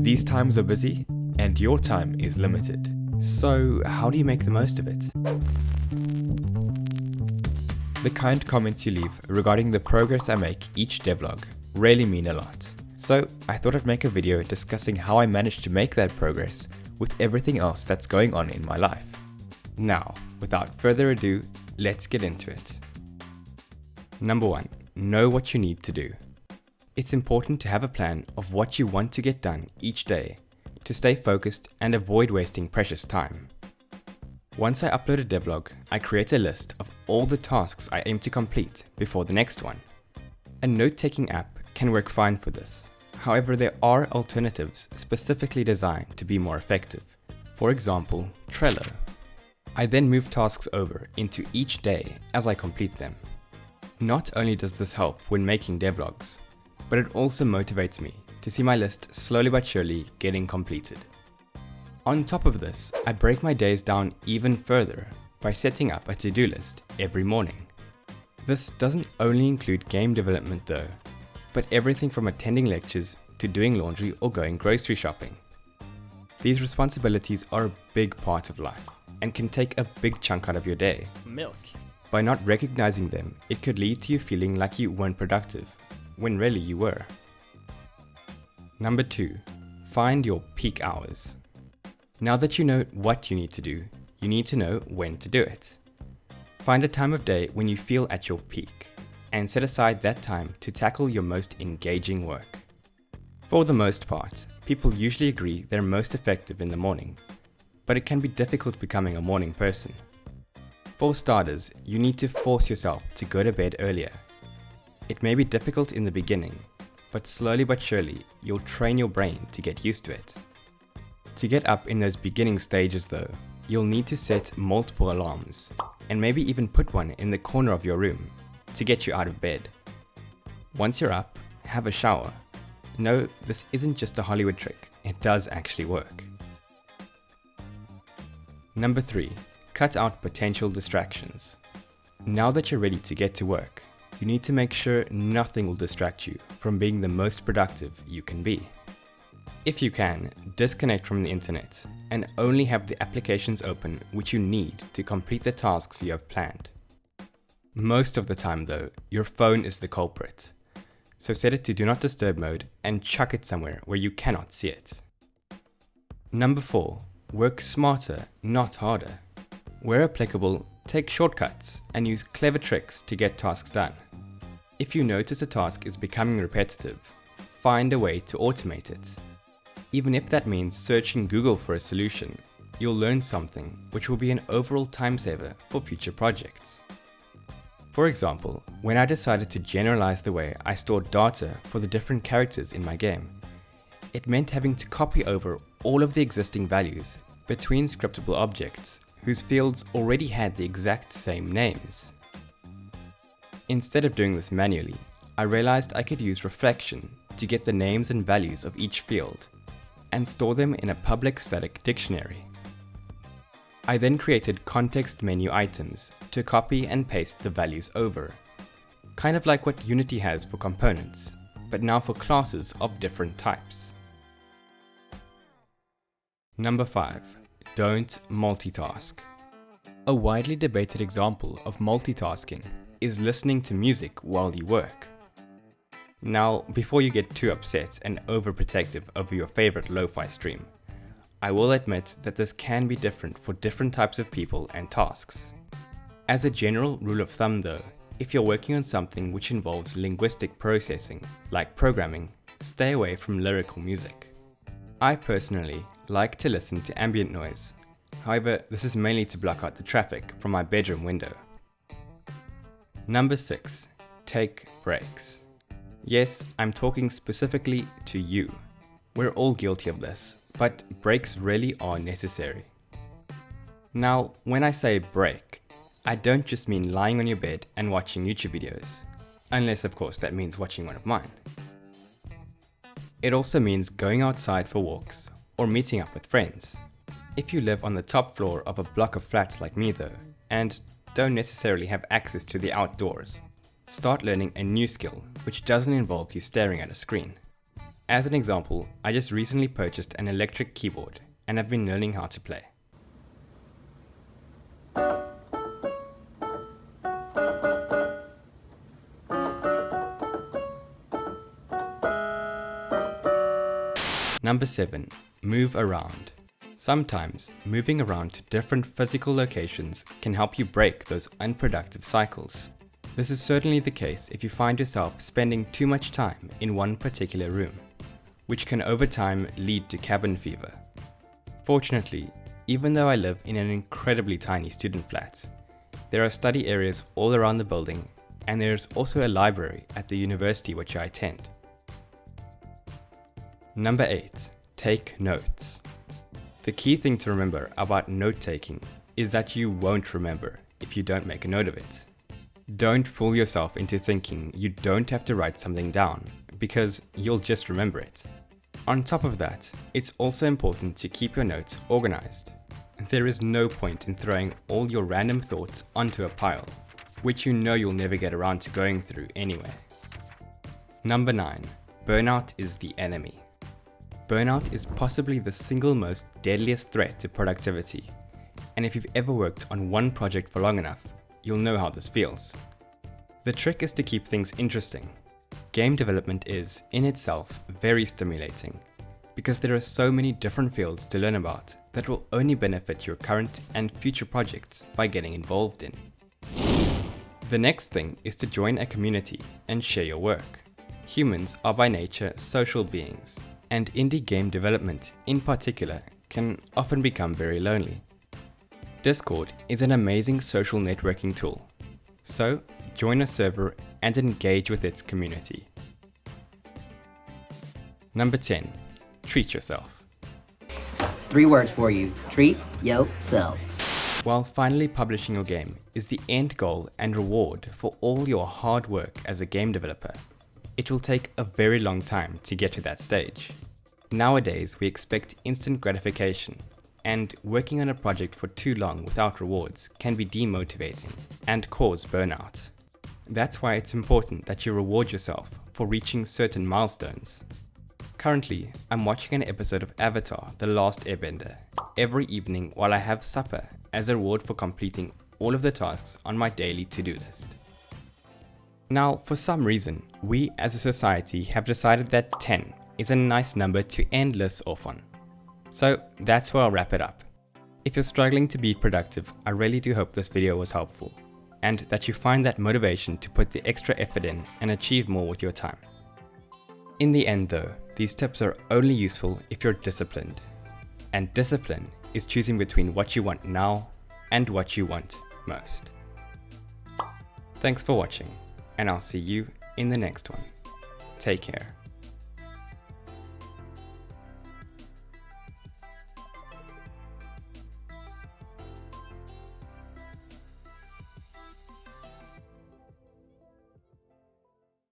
These times are busy, and your time is limited. So, how do you make the most of it? The kind comments you leave regarding the progress I make each devlog really mean a lot. So, I thought I'd make a video discussing how I managed to make that progress with everything else that's going on in my life. Now, without further ado, let's get into it. Number 1. Know what you need to do. It's important to have a plan of what you want to get done each day to stay focused and avoid wasting precious time. Once I upload a devlog, I create a list of all the tasks I aim to complete before the next one. A note-taking app can work fine for this. However, there are alternatives specifically designed to be more effective. For example, Trello. I then move tasks over into each day as I complete them. Not only does this help when making devlogs, but it also motivates me to see my list slowly but surely getting completed. On top of this, I break my days down even further by setting up a to-do list every morning. This doesn't only include game development though, but everything from attending lectures to doing laundry or going grocery shopping. These responsibilities are a big part of life and can take a big chunk out of your day. Milk. By not recognizing them, it could lead to you feeling like you weren't productive, when really you were. Number 2. Find your peak hours. Now that you know what you need to do, you need to know when to do it. Find a time of day when you feel at your peak, and set aside that time to tackle your most engaging work. For the most part, people usually agree they're most effective in the morning, but it can be difficult becoming a morning person. For starters, you need to force yourself to go to bed earlier. It may be difficult in the beginning, but slowly but surely, you'll train your brain to get used to it. To get up in those beginning stages though, you'll need to set multiple alarms, and maybe even put one in the corner of your room to get you out of bed. Once you're up, have a shower. No, this isn't just a Hollywood trick, it does actually work. Number 3. Cut out potential distractions. Now that you're ready to get to work, you need to make sure nothing will distract you from being the most productive you can be. If you can, disconnect from the internet and only have the applications open which you need to complete the tasks you have planned. Most of the time though, your phone is the culprit. So set it to do not disturb mode and chuck it somewhere where you cannot see it. Number 4. Work smarter, not harder. Where applicable, take shortcuts and use clever tricks to get tasks done. If you notice a task is becoming repetitive, find a way to automate it. Even if that means searching Google for a solution, you'll learn something which will be an overall time saver for future projects. For example, when I decided to generalize the way I stored data for the different characters in my game, it meant having to copy over all of the existing values between scriptable objects whose fields already had the exact same names. Instead of doing this manually, I realized I could use reflection to get the names and values of each field and store them in a public static dictionary. I then created context menu items to copy and paste the values over, kind of like what Unity has for components, but now for classes of different types. Number 5. Don't multitask. A widely debated example of multitasking is listening to music while you work. Now, before you get too upset and overprotective over your favorite lo-fi stream, I will admit that this can be different for different types of people and tasks. As a general rule of thumb though, if you're working on something which involves linguistic processing, like programming, stay away from lyrical music. I personally like to listen to ambient noise. However, this is mainly to block out the traffic from my bedroom window. Number 6. Take breaks. Yes, I'm talking specifically to you. We're all guilty of this, but breaks really are necessary. Now, when I say break, I don't just mean lying on your bed and watching YouTube videos. Unless of course that means watching one of mine. It also means going outside for walks or meeting up with friends. If you live on the top floor of a block of flats like me though, and don't necessarily have access to the outdoors, start learning a new skill which doesn't involve you staring at a screen. As an example, I just recently purchased an electric keyboard and have been learning how to play. Number 7. Move around. Sometimes, moving around to different physical locations can help you break those unproductive cycles. This is certainly the case if you find yourself spending too much time in one particular room, which can over time lead to cabin fever. Fortunately, even though I live in an incredibly tiny student flat, there are study areas all around the building, and there is also a library at the university which I attend. Number 8. Take notes. The key thing to remember about note-taking is that you won't remember if you don't make a note of it. Don't fool yourself into thinking you don't have to write something down, because you'll just remember it. On top of that, it's also important to keep your notes organized. There is no point in throwing all your random thoughts onto a pile, which you know you'll never get around to going through anyway. Number 9. Burnout is the enemy. Burnout is possibly the single most deadliest threat to productivity, and if you've ever worked on one project for long enough, you'll know how this feels. The trick is to keep things interesting. Game development is, in itself, very stimulating, because there are so many different fields to learn about that will only benefit your current and future projects by getting involved in. The next thing is to join a community and share your work. Humans are by nature social beings, and indie game development in particular can often become very lonely. Discord is an amazing social networking tool, so join a server and engage with its community. Number 10. Treat yourself. 3 words for you. Treat yourself. While finally publishing your game is the end goal and reward for all your hard work as a game developer, it will take a very long time to get to that stage. Nowadays, we expect instant gratification, and working on a project for too long without rewards can be demotivating and cause burnout. That's why it's important that you reward yourself for reaching certain milestones. Currently, I'm watching an episode of Avatar: The Last Airbender every evening while I have supper as a reward for completing all of the tasks on my daily to-do list. Now, for some reason, we as a society have decided that 10 is a nice number to end lists off on. So that's where I'll wrap it up. If you're struggling to be productive, I really do hope this video was helpful, and that you find that motivation to put the extra effort in and achieve more with your time. In the end though, these tips are only useful if you're disciplined. And discipline is choosing between what you want now and what you want most. Thanks for watching, and I'll see you in the next one. Take care.